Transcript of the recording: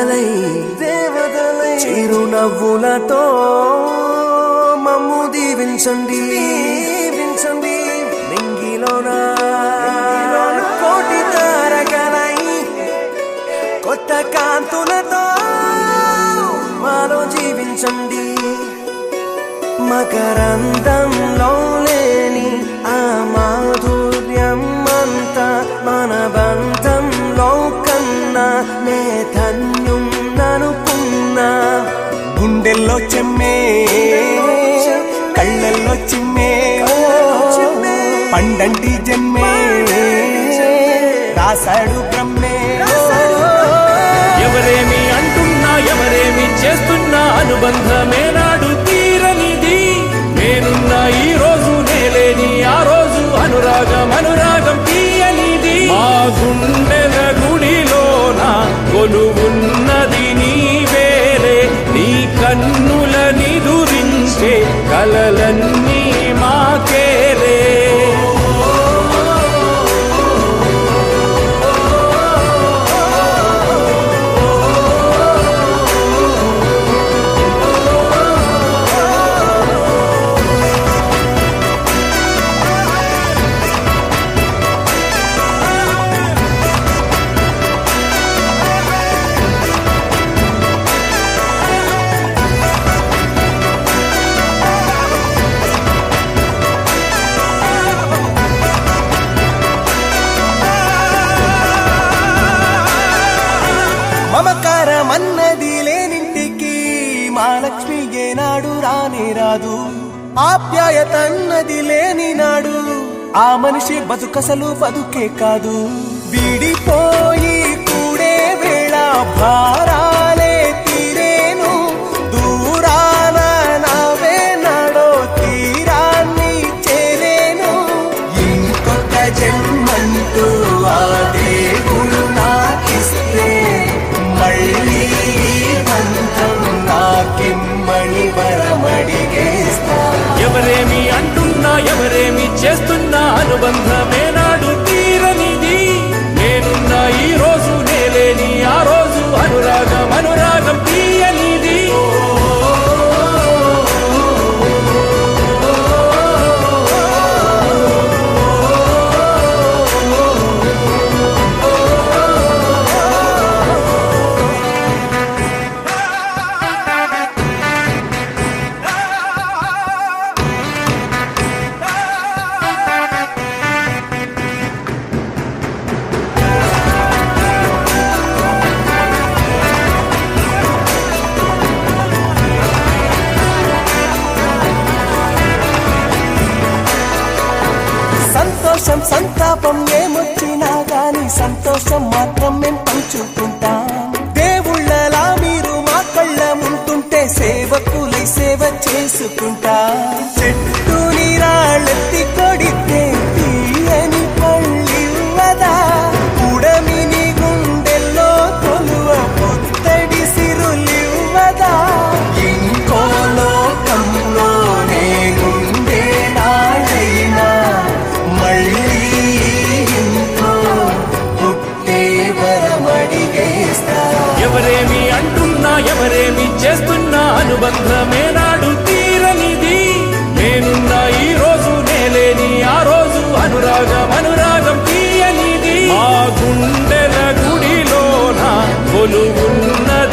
దేవతలై చిరునవ్వులతో మమ్ము దీవించండి నింగిలోన కోటి తారకలై కొత్త కాంతులతో మాలో జీవించండి మకరందంలో లేని ఆ మాధుర్యం అంతా మన బంధంలో కన్నా నే ధన్యం ననుకున్నా గుండెల్లో చెమ్మే కళ్ళల్లో చిమ్మే పండంటి జన్మే రాసాడు బ్రహ్మే ఎవరేమి అంటున్నా ఎవరేమి చేస్తున్నా అనుబంధమే నాడు తీరనిది నేనున్న ఈ రోజు నేలేని ఆ రోజు అనురాగం తీయనిది మా గుండెల గుడిలోన కొలువున్నది నీవేలే నీ కన్నుల నిదురించే కలలన్నీ మాకేలే మమకారమన్నది లేనింటికి మహాలక్ష్మి ఏనాడు రానే రాదు ఆప్యాయత అన్నది లేని నాడు ఆ మనిషి బతుకసలు బతుకే కాదు విడిపోయి కూడే వేళ భారాలే తీరేను దూరాన నావే నాడో తీరాన్ని చేరేను ఇంకొక జన్మంటూ ఆ దేవుడు నాకిస్తే మళ్ళీ బంధం నాకిమ్మని వరమడిగేస్తా ఎవరేమి అంటున్నా ఎవరేమి చేస్తున్నా అనుబంధమే నాడు తీరనిది నేనున్న ఈ రోజు నేలేని ఆ రోజు అనురాగం తీయనిది సంతాపం ఏమొచ్చినా గాని సంతోషం మాత్రం మేం పంచుకుంటాం దేవుళ్ళలా మీరు మా కళ్ళ ముంటుంటే సేవకులై సేవ చేసుకుంటా చెట్టు నీరాళ్ళెత్తి కొడితే తీయని పళ్ళివ్వదా ఉడమిని గుండెల్లో తొలువ పుత్తడి సిరులివ్వదా ఇంకో లోకంలో నేనుండే నాడైనా ఎవరేమి అంటున్నా ఎవరేమి చేస్తున్నా అనుబంధమే నాడు తీరనిది నేనున్న ఈ రోజు నేలేని ఆ రోజు అనురాగం